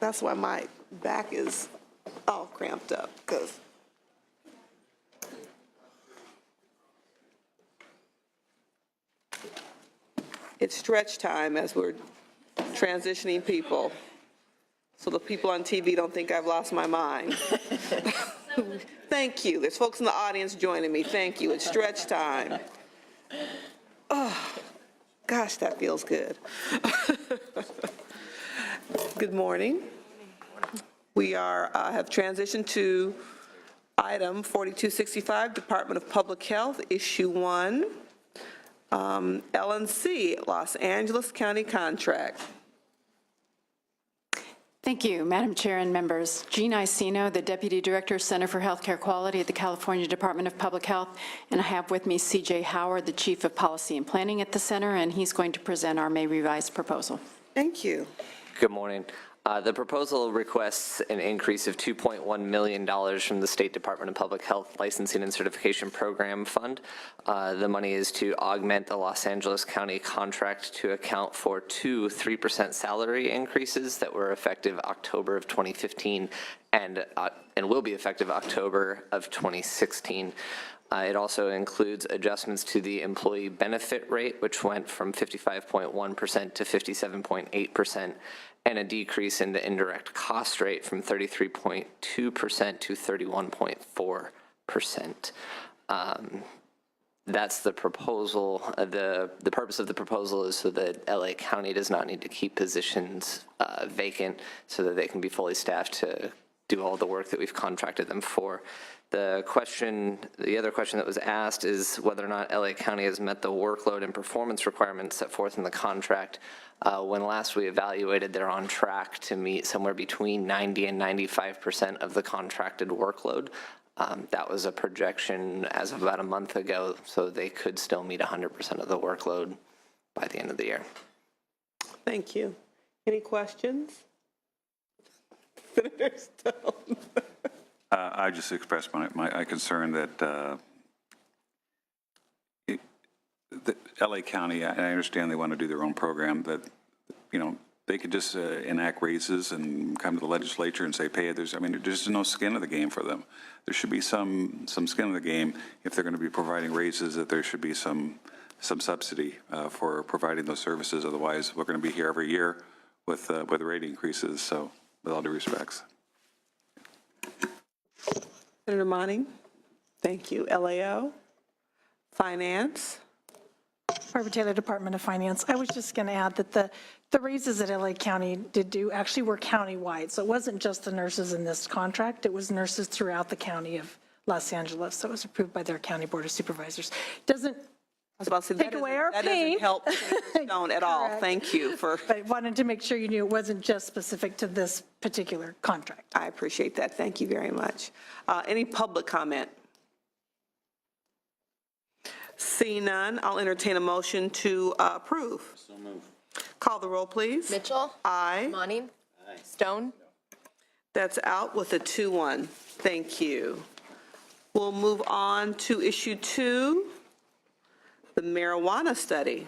That's why my back is all cramped up, because it's stretch time as we're transitioning people. So the people on TV don't think I've lost my mind. Thank you. There's folks in the audience joining me. Thank you. It's stretch time. Oh, gosh, that feels good. Good morning. We have transitioned to item 4265, Department of Public Health, Issue 1, L&C, Los Angeles County Contract. Thank you, Madam Chair and members. Jean Icino, the Deputy Director, Center for Healthcare Quality at the California Department of Public Health, and I have with me C.J. Howard, the Chief of Policy and Planning at the Center, and he's going to present our May revised proposal. Thank you. Good morning. The proposal requests an increase of $2.1 million from the State Department of Public Health Licensing and Certification Program Fund. The money is to augment the Los Angeles County contract to account for 2 3% salary increases that were effective October of 2015 and will be effective October of 2016. It also includes adjustments to the employee benefit rate, which went from 55.1% to 57.8%, and a decrease in the indirect cost rate from 33.2% to 31.4%. That's the proposal. The purpose of the proposal is so that LA County does not need to keep positions vacant, so that they can be fully staffed to do all the work that we've contracted them for. The other question that was asked is whether or not LA County has met the workload and performance requirements set forth in the contract. When last we evaluated, they're on track to meet somewhere between 90 and 95% of the contracted workload. That was a projection as of about a month ago, so they could still meet 100% of the workload by the end of the year. Thank you. Any questions? Senator Stone. I just expressed my concern that the LA County, I understand they want to do their own program, but they could just enact raises and come to the legislature and say, pay it. There's no skin in the game for them. There should be some skin in the game. If they're going to be providing raises, that there should be some subsidy for providing those services. Otherwise, we're going to be here every year with rate increases. So, with all due respects. Senator Monning, thank you. LAO, Finance. Barbara Taylor, Department of Finance. I was just going to add that the raises that LA County did do actually were countywide. So it wasn't just the nurses in this contract. It was nurses throughout the county of Los Angeles. So it was approved by their county board of supervisors. Doesn't take away our pain. That doesn't help Senator Stone at all. Thank you for. But I wanted to make sure you knew it wasn't just specific to this particular contract. I appreciate that. Thank you very much. Any public comment? See none, I'll entertain a motion to approve. So moved. Call the roll, please. Mitchell? Aye. Monning? Aye. Stone? That's out with a 2-1. Thank you. We'll move on to issue 2, the marijuana study.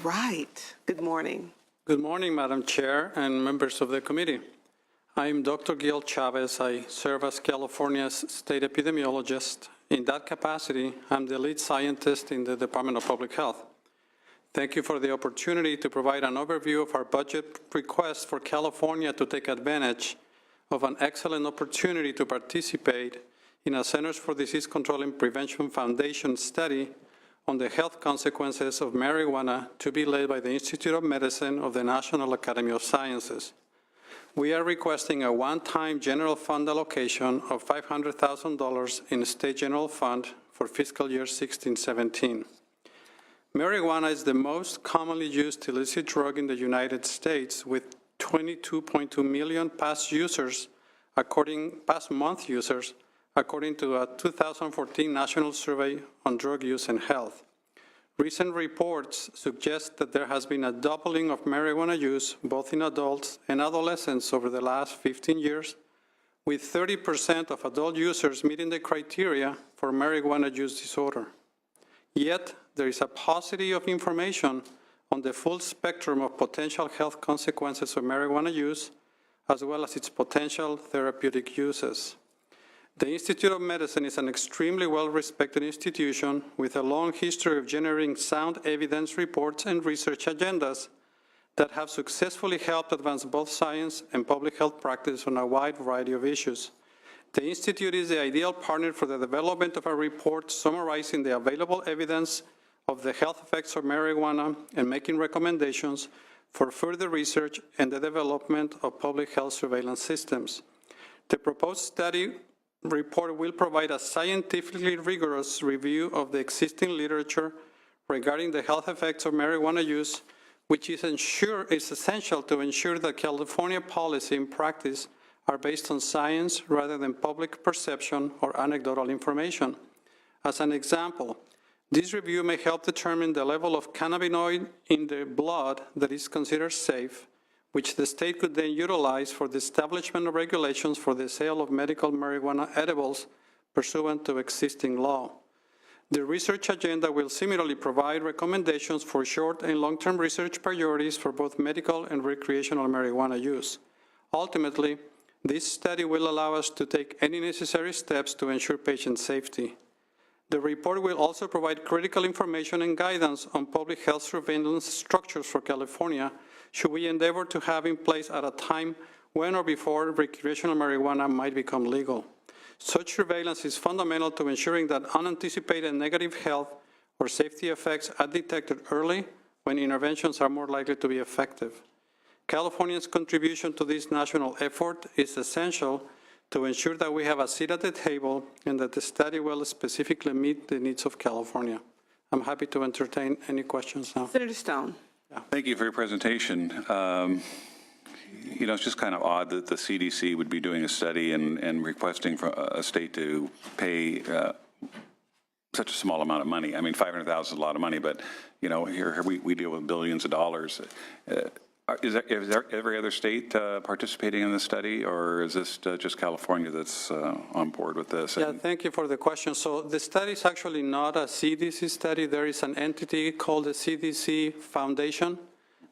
Right. Good morning. Good morning, Madam Chair and members of the committee. I'm Dr. Gil Chavez. I serve as California's state epidemiologist. In that capacity, I'm the lead scientist in the Department of Public Health. Thank you for the opportunity to provide an overview of our budget request for California to take advantage of an excellent opportunity to participate in a Centers for Disease Control and Prevention Foundation study on the health consequences of marijuana to be led by the Institute of Medicine of the National Academy of Sciences. We are requesting a one-time general fund allocation of $500,000 in the State General Fund for fiscal year 16-17. Marijuana is the most commonly used illicit drug in the United States, with 22.2 million past month users, according to a 2014 National Survey on Drug Use and Health. Recent reports suggest that there has been a doubling of marijuana use, both in adults and adolescents, over the last 15 years, with 30% of adult users meeting the criteria for marijuana use disorder. Yet, there is a paucity of information on the full spectrum of potential health consequences of marijuana use, as well as its potential therapeutic uses. The Institute of Medicine is an extremely well-respected institution with a long history of generating sound evidence reports and research agendas that have successfully helped advance both science and public health practice on a wide variety of issues. The Institute is the ideal partner for the development of a report summarizing the available evidence of the health effects of marijuana and making recommendations for further research and the development of public health surveillance systems. The proposed study report will provide a scientifically rigorous review of the existing literature regarding the health effects of marijuana use, which is essential to ensure that California policy and practice are based on science rather than public perception or anecdotal information. As an example, this review may help determine the level of cannabinoid in the blood that is considered safe, which the state could then utilize for the establishment of regulations for the sale of medical marijuana edibles pursuant to existing law. The research agenda will similarly provide recommendations for short and long-term research priorities for both medical and recreational marijuana use. Ultimately, this study will allow us to take any necessary steps to ensure patient safety. The report will also provide critical information and guidance on public health surveillance structures for California, should we endeavor to have in place at a time when or before recreational marijuana might become legal. Such surveillance is fundamental to ensuring that unanticipated negative health or safety effects are detected early when interventions are more likely to be effective. California's contribution to this national effort is essential to ensure that we have a seat at the table and that the study will specifically meet the needs of California. I'm happy to entertain any questions now. Senator Stone. Thank you for your presentation. You know, it's just kind of odd that the CDC would be doing a study and requesting for a state to pay such a small amount of money. I mean, $500,000 is a lot of money, but, you know, here we deal with billions of dollars. Is there every other state participating in this study, or is this just California that's on board with this? Yeah, thank you for the question. So the study is actually not a CDC study. There is an entity called the CDC Foundation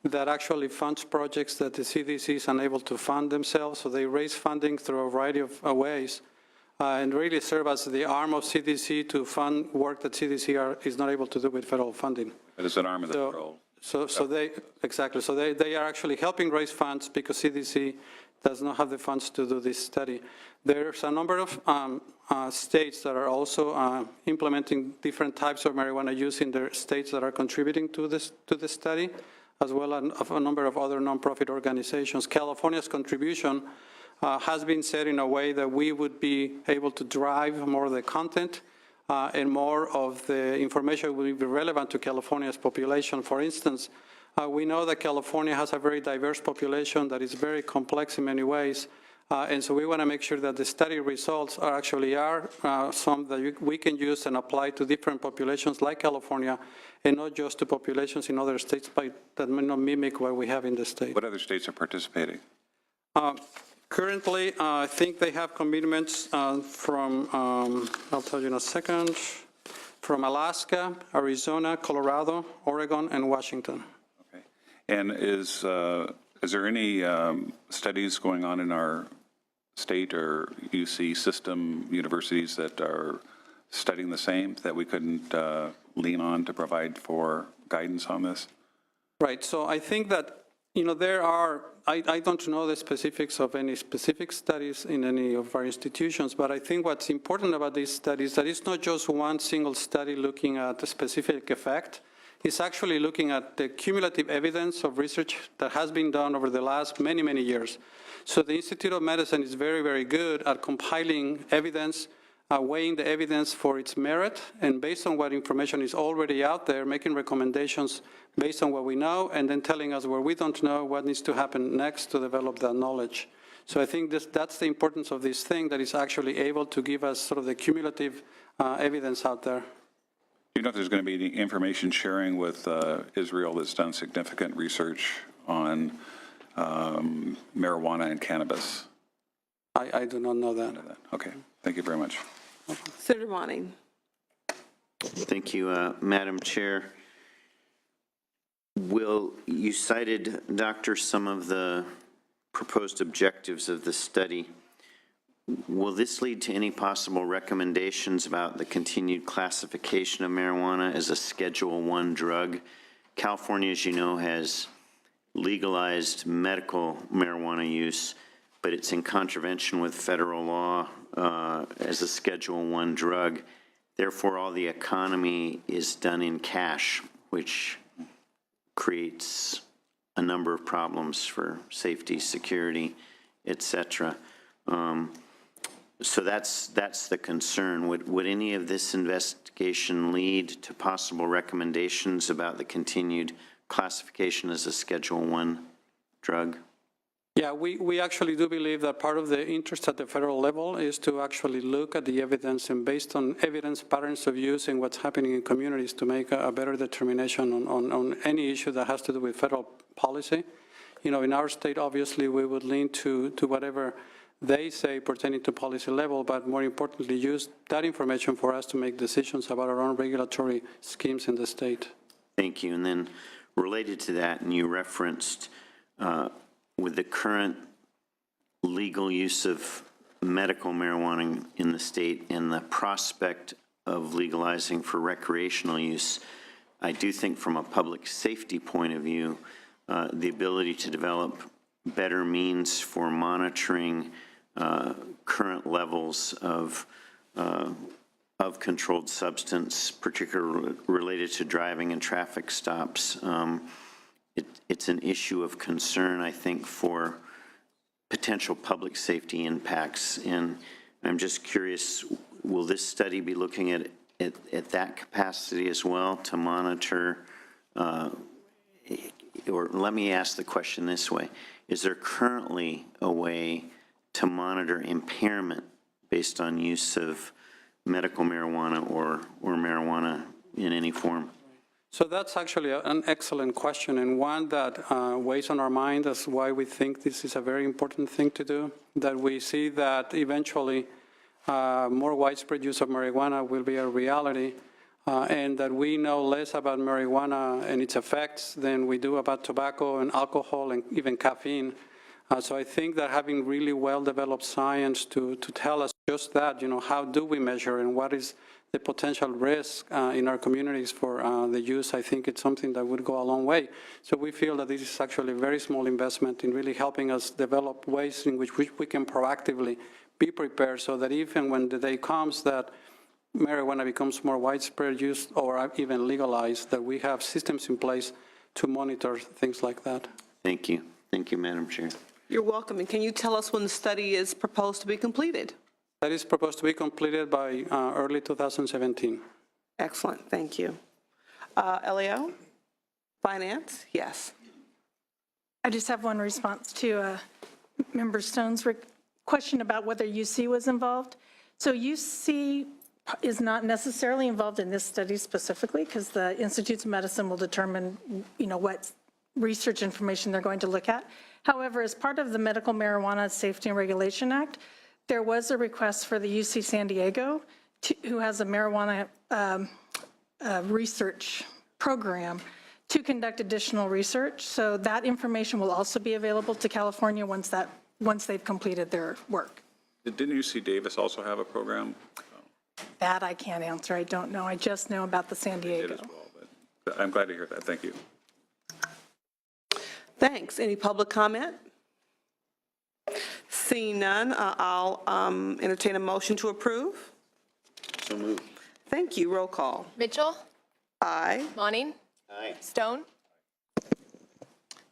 that actually funds projects that the CDC is unable to fund themselves. So they raise funding through a variety of ways and really serve as the arm of CDC to fund work that CDC is not able to do with federal funding. But it's an arm of the federal. So they are actually helping raise funds because CDC does not have the funds to do this study. There's a number of states that are also implementing different types of marijuana use in their states that are contributing to this study, as well as a number of other nonprofit organizations. California's contribution has been set in a way that we would be able to drive more of the content and more of the information will be relevant to California's population. For instance, we know that California has a very diverse population that is very complex in many ways, and so we want to make sure that the study results are some that we can use and apply to different populations like California, and not just to populations in other states that may not mimic what we have in the state. What other states are participating? Currently, I think they have commitments from, I'll tell you in a second, from Alaska, Arizona, Colorado, Oregon, and Washington. Okay. And is there any studies going on in our state or UC system universities that are studying the same that we couldn't lean on to provide for guidance on this? Right. So I think that, you know, there are, I don't know the specifics of any specific studies in any of our institutions, but I think what's important about these studies that it's not just one single study looking at a specific effect. It's actually looking at the cumulative evidence of research that has been done over the last many, many years. So the Institute of Medicine is very, very good at compiling evidence, weighing the evidence for its merit, and based on what information is already out there, making recommendations based on what we know, and then telling us where we don't know what needs to happen next to develop that knowledge. So I think that's the importance of this thing, that is actually able to give us sort of the cumulative evidence out there. Do you know if there's going to be any information sharing with Israel that's done significant research on marijuana and cannabis? I do not know that. Okay, thank you very much. Senator Monning. Thank you, Madam Chair. You cited, Doctor, some of the proposed objectives of the study. Will this lead to any possible recommendations about the continued classification of marijuana as a Schedule I drug? California, as you know, has legalized medical marijuana use, but it's in contravention with federal law as a Schedule I drug. Therefore, all the economy is done in cash, which creates a number of problems for safety, security, et cetera. So that's the concern. Would any of this investigation lead to possible recommendations about the continued classification as a Schedule I drug? Yeah, we actually do believe that part of the interest at the federal level is to actually look at the evidence and based on evidence patterns of use and what's happening in communities to make a better determination on any issue that has to do with federal policy. You know, in our state, obviously, we would lean to whatever they say pertaining to policy level, but more importantly, use that information for us to make decisions about our own regulatory schemes in the state. Thank you. And then related to that, and you referenced with the current legal use of medical marijuana in the state and the prospect of legalizing for recreational use, I do think from a public safety point of view, the ability to develop better means for monitoring current levels of controlled substance, particularly related to driving and traffic stops. It's an issue of concern, I think, for potential public safety impacts. And I'm just curious, will this study be looking at that capacity as well to monitor, or let me ask the question this way. Is there currently a way to monitor impairment based on use of medical marijuana or marijuana in any form? So that's actually an excellent question and one that weighs on our mind. That's why we think this is a very important thing to do, that we see that eventually more widespread use of marijuana will be a reality and that we know less about marijuana and its effects than we do about tobacco and alcohol and even caffeine. So I think that having really well-developed science to tell us just that, you know, how do we measure and what is the potential risk in our communities for the use, I think it's something that would go a long way. So we feel that this is actually a very small investment in really helping us develop ways in which we can proactively be prepared so that even when the day comes that marijuana becomes more widespread use or even legalized, that we have systems in place to monitor things like that. Thank you. Thank you, Madam Chair. You're welcome. And can you tell us when the study is proposed to be completed? That is proposed to be completed by early 2017. Excellent. Thank you. Leo? Finance? Yes. I just have one response to Member Stone's question about whether UC was involved. So UC is not necessarily involved in this study specifically because the Institutes of Medicine will determine, you know, what research information they're going to look at. However, as part of the Medical Marijuana Safety and Regulation Act, there was a request for the UC San Diego, who has a marijuana research program, to conduct additional research. So that information will also be available to California once they've completed their work. Didn't UC Davis also have a program? That I can't answer. I don't know. I just know about the San They did Diego. as well, but I'm glad to hear that. Thank you. Thanks. Any public comment? Seeing none, I'll entertain a motion to approve. So moved. Thank you. Roll call. Mitchell, Aye. Monning, Aye. Stone.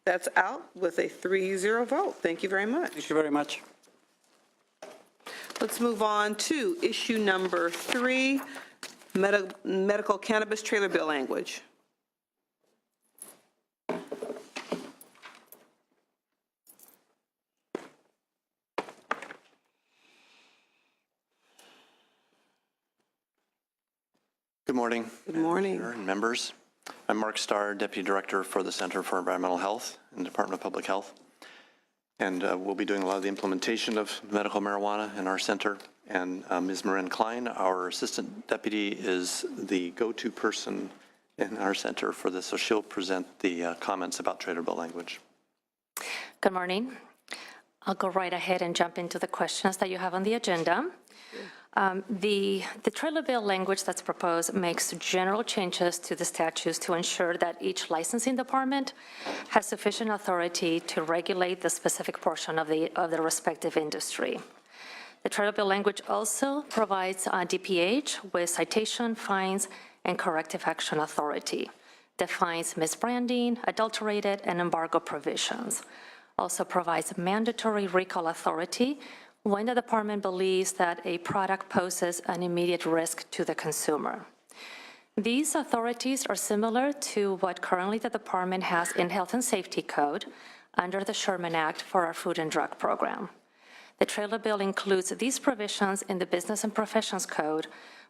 That's out with a 3-0 vote. Thank you very much. Thank you very much. Let's move on to issue number 3, medical cannabis trailer bill language. Good morning. Good morning. Mayor and members. I'm Mark Starr, Deputy Director for the Center for Environmental Health in the Department of Public Health. and we'll be doing a lot of the implementation of medical marijuana in our center. And Ms. Marin Klein, our assistant deputy, is the go-to person in our center for this, so she'll present the comments about trailer bill language. Good morning. I'll go right ahead and jump into the questions that you have on the agenda. The trailer bill language that's proposed makes general changes to the statutes to ensure that each licensing department has sufficient authority to regulate the specific portion of the respective industry. The trailer bill language also provides DPH with citation, fines, and corrective action authority, defines misbranding, adulterated, and embargo provisions, also provides mandatory recall authority when the department believes that a product poses an immediate risk to the consumer. These authorities are similar to what currently the department has in Health and Safety Code under the Sherman Act for our Food and Drug Program. The trailer bill includes these provisions in the Business and Professions Code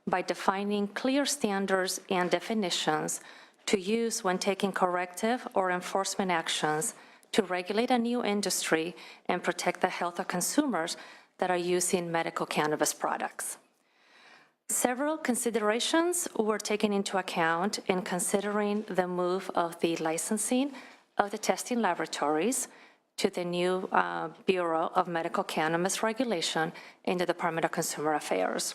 by defining clear standards and definitions to use when taking corrective or enforcement actions to regulate a new industry and protect the health of consumers that are using medical cannabis products. Several considerations were taken into account in considering the move of the licensing of the testing laboratories to the new Bureau of Medical Cannabis Regulation in the Department of Consumer Affairs.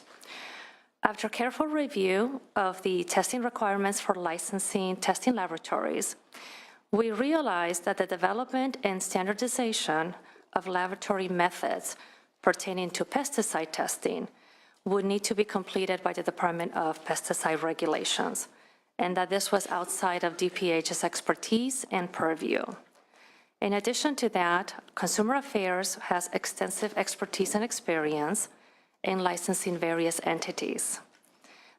After careful review of the testing requirements for licensing testing laboratories, we realized that the development and standardization of laboratory methods pertaining to pesticide testing would need to be completed by the Department of Pesticide Regulations, and that this was outside of DPH's expertise and purview. In addition to that, Consumer Affairs has extensive expertise and experience in licensing various entities.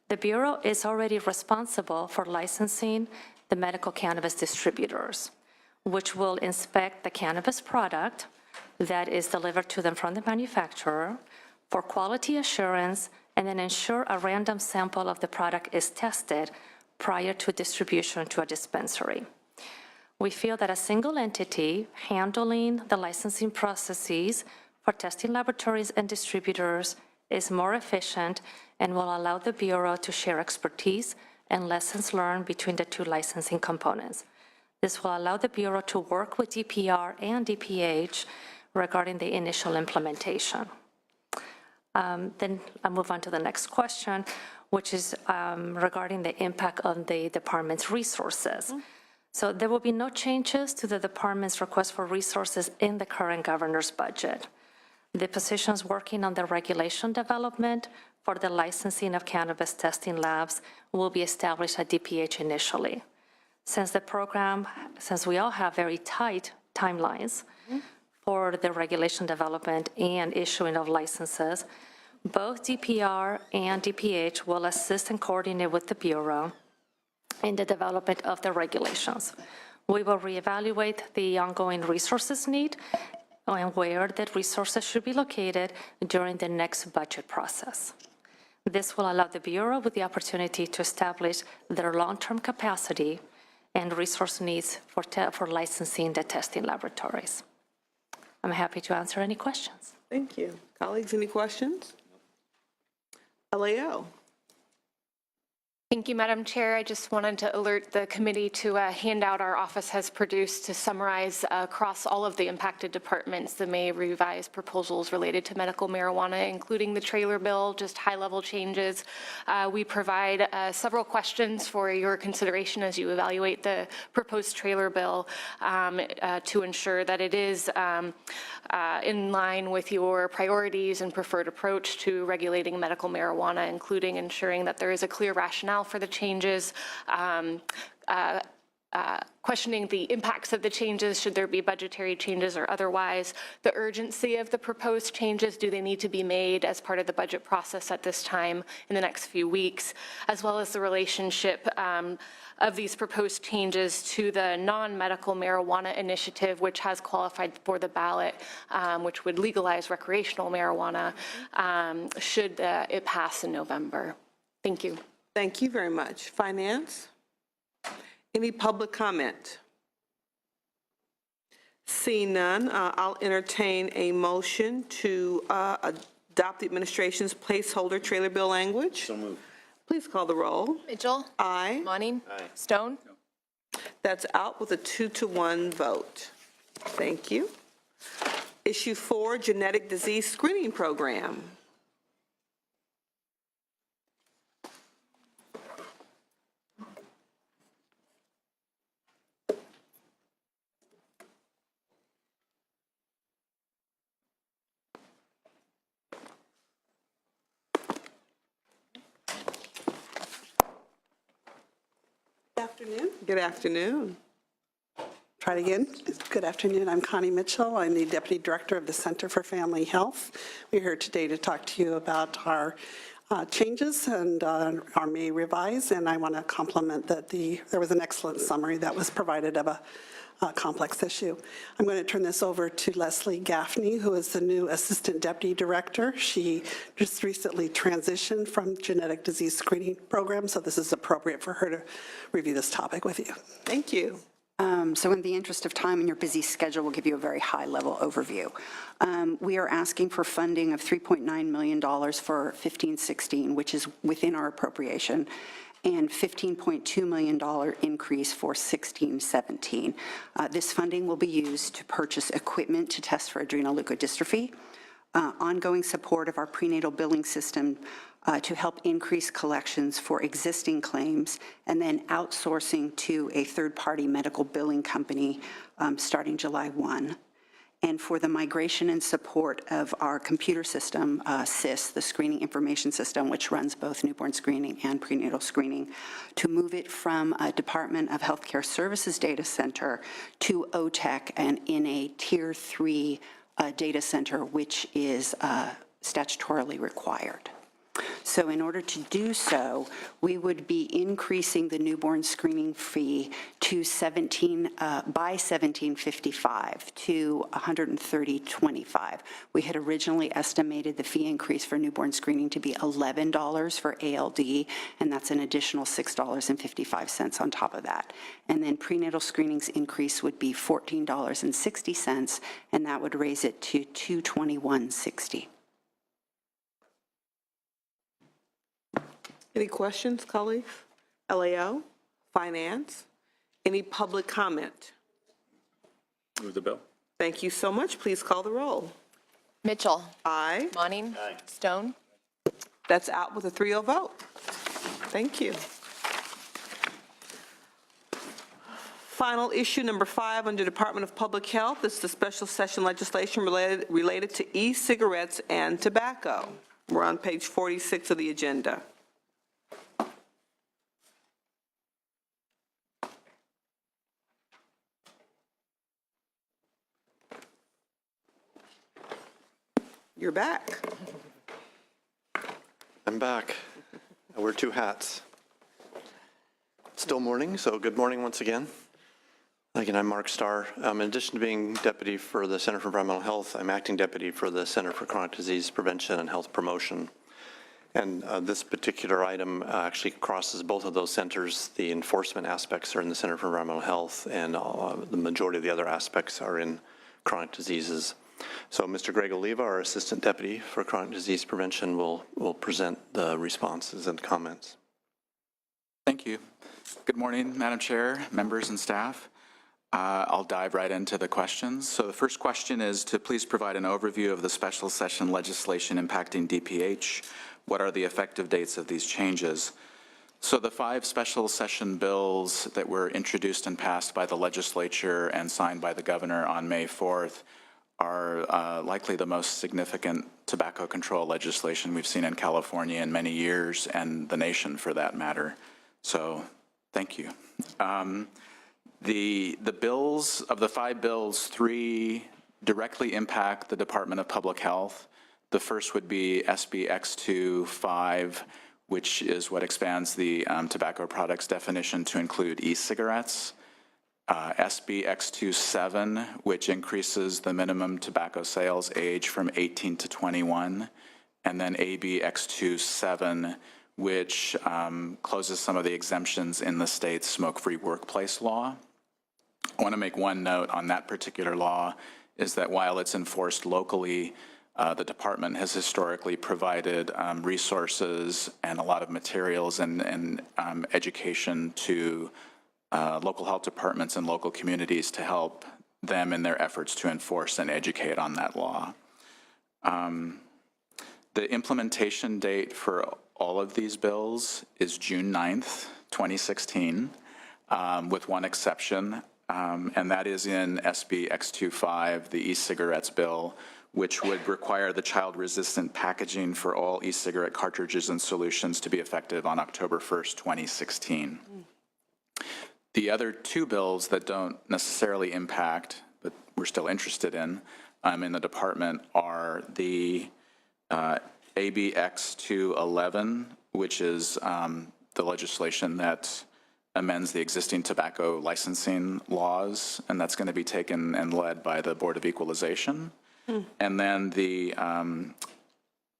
The Bureau is already responsible for licensing the medical cannabis distributors, which will inspect the cannabis product that is delivered to them from the manufacturer for quality assurance and then ensure a random sample of the product is tested prior to distribution to a dispensary. We feel that a single entity handling the licensing processes for testing laboratories and distributors is more efficient and will allow the Bureau to share expertise and lessons learned between the two licensing components. This will allow the Bureau to work with DPR and DPH regarding the initial implementation. Then I'll move on to the next question, which is regarding the impact on the department's resources. So there will be no changes to the department's request for resources in the current governor's budget. The positions working on the regulation development for the licensing of cannabis testing labs will be established at DPH initially. Since we all have very tight timelines for the regulation development and issuing of licenses, both DPR and DPH will assist and coordinate with the Bureau in the development of the regulations. We will reevaluate the ongoing resources need and where the resources should be located during the next budget process. This will allow the Bureau with the opportunity to establish their long-term capacity and resource needs for licensing the testing laboratories. I'm happy to answer any questions. Thank you. Colleagues, any questions? LAO. Thank you, Madam Chair. I just wanted to alert the committee to a handout our office has produced to summarize across all of the impacted departments the May revised proposals related to medical marijuana, including the trailer bill, just high-level changes. We provide several questions for your consideration as you evaluate the proposed trailer bill to ensure that it is in line with your priorities and preferred approach to regulating medical marijuana, including ensuring that there is a clear rationale for the changes, questioning the impacts of the changes, should there be budgetary changes or otherwise, the urgency of the proposed changes, do they need to be made as part of the budget process at this time in the next few weeks, as well as the relationship of these proposed changes to the non-medical marijuana initiative, which has qualified for the ballot, which would legalize recreational marijuana, should it pass in November. Thank you. Thank you very much. Finance? Any public comment? Seeing none, I'll entertain a motion to adopt the administration's placeholder trailer bill language. So moved. Please call the roll. Mitchell? Aye. Monning? Aye. Stone? That's out with a 2-to-1 vote. Thank you. Issue 4, genetic disease screening program. Good afternoon. Good afternoon. Try it again. Good afternoon. I'm Connie Mitchell. I'm the Deputy Director of the Center for Family Health. We're here today to talk to you about our changes and our May revise, and I want to compliment that there was an excellent summary that was provided of a complex issue. I'm going to turn this over to Leslie Gaffney, who is the new Assistant Deputy Director. She just recently transitioned from genetic disease screening program, so this is appropriate for her to review this topic with you. Thank you. So in the interest of time and your busy schedule, we'll give you a very high-level overview. We are asking for funding of $3.9 million for 15-16, which is within our appropriation, and $15.2 million increase for 16-17. This funding will be used to purchase equipment to test for adrenoleukodystrophy, ongoing support of our prenatal billing system to help increase collections for existing claims, and then outsourcing to a third-party medical billing company starting July 1. And for the migration and support of our computer system, SIS, the Screening Information System, which runs both newborn screening and prenatal screening, to move it from a Department of Healthcare Services data center to OTEC and in a Tier 3 data center, which is statutorily required. So in order to do so, we would be increasing the newborn screening fee to by $17.55 to $130.25. We had originally estimated the fee increase for newborn screening to be $11 for ALD, and that's an additional $6.55 on top of that. And then prenatal screenings increase would be $14.60, and that would raise it to $221.60. Any questions, colleagues? LAO, Finance, any public comment? Move the bill. Thank you so much. Please call the roll. Mitchell? Aye. Monning? Stone? That's out with a 3-0 vote. Thank you. Final issue number 5 under Department of Public Health is the special session legislation related to e-cigarettes and tobacco. We're on page 46 of the agenda. You're back. I'm back. I wear 2 hats. Still morning, so good morning once again. Again, I'm Mark Starr. In addition to being deputy for the Center for Environmental Health, I'm acting deputy for the Center for Chronic Disease Prevention and Health Promotion. And this particular item actually crosses both of those centers. The enforcement aspects are in the Center for Environmental Health, and the majority of the other aspects are in chronic diseases. So Mr. Greg Oliva, our Assistant Deputy for Chronic Disease Prevention, will present the responses and comments. Thank you. Good morning, Madam Chair, members and staff. I'll dive right into the questions. So the first question is to please provide an overview of the special session legislation impacting DPH. What are the effective dates of these changes? So the 5 special session bills that were introduced and passed by the legislature and signed by the governor on May 4th are likely the most significant tobacco control legislation we've seen in California in many years, and the nation for that matter. So thank you. The bills, of the 5 bills, 3 directly impact the Department of Public Health. The first would be SB X25, which is what expands the tobacco products definition to include e-cigarettes. SB X27, which increases the minimum tobacco sales age from 18 to 21. And then AB X27, which closes some of the exemptions in the state's smoke-free workplace law. I want to make one note on that particular law, is that while it's enforced locally, the department has historically provided resources and a lot of materials and education to local health departments and local communities to help them in their efforts to enforce and educate on that law. The implementation date for all of these bills is June 9th, 2016, with one exception, and that is in SB X25, the e-cigarettes bill, which would require the child-resistant packaging for all e-cigarette cartridges and solutions to be effective on October 1st, 2016. The other two bills that don't necessarily impact, but we're still interested in the department are the AB X211, which is the legislation that amends the existing tobacco licensing laws, and that's going to be taken and led by the Board of Equalization. And then the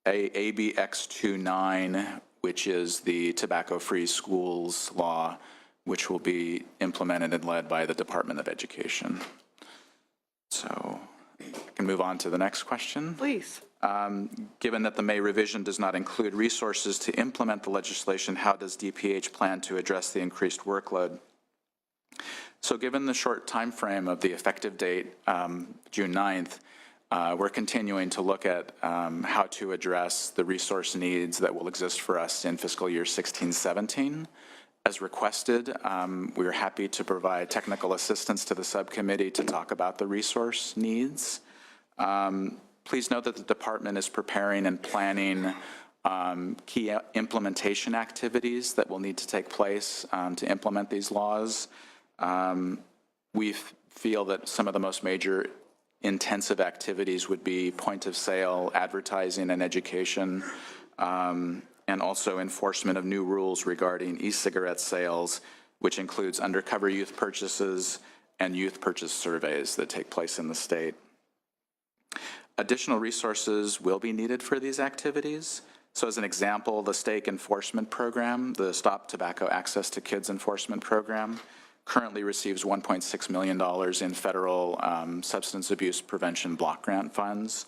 AB X29, which is the tobacco-free schools law, which will be implemented and led by the Department of Education. So I can move on to the next question. Please. Given that the May revision does not include resources to implement the legislation, how does DPH plan to address the increased workload? So given the short time frame of the effective date, June 9th, we're continuing to look at how to address the resource needs that will exist for us in fiscal year 16-17. As requested, we're happy to provide technical assistance to the subcommittee to talk about the resource needs. Please note that the department is preparing and planning key implementation activities that will need to take place to implement these laws. We feel that some of the most major intensive activities would be point of sale, advertising and education, and also enforcement of new rules regarding e-cigarette sales, which includes undercover youth purchases and youth purchase surveys that take place in the state. Additional resources will be needed for these activities. So as an example, the state enforcement program, the Stop Tobacco Access to Kids enforcement program, currently receives $1.6 million in federal substance abuse prevention block grant funds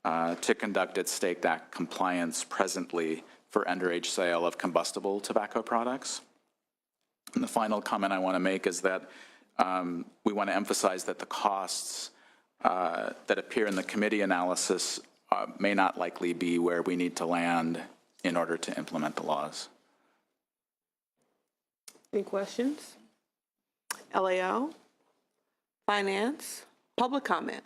to conduct its State Act compliance presently for underage sale of combustible tobacco products. And the final comment I want to make is that we want to emphasize that the costs that appear in the committee analysis may not likely be where we need to land in order to implement the laws. Any questions? LAO, Finance, public comment.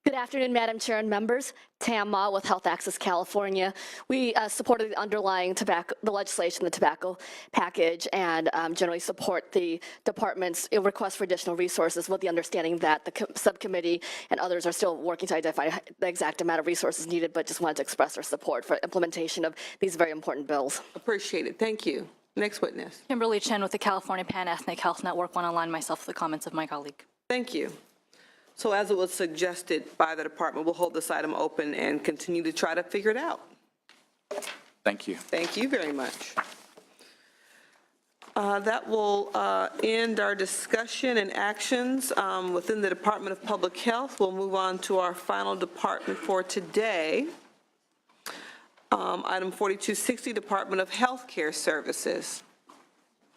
Good afternoon, Madam Chair and members. Tam Ma with Health Access California. We supported the underlying the legislation, the tobacco package, and generally support the department's request for additional resources with the understanding that the subcommittee and others are still working to identify the exact amount of resources needed, but just wanted to express our support for implementation of these very important bills. Appreciate it. Thank you. Next witness. Kimberly Chen with the California Pan-Ethnic Health Network. Want to align myself with the comments of my colleague. Thank you. So as it was suggested by the department, we'll hold this item open and continue to try to figure it out. Thank you. Thank you very much. That will end our discussion and actions within the Department of Public Health. We'll move on to our final department for today. Item 4260, Department of Health Care Services.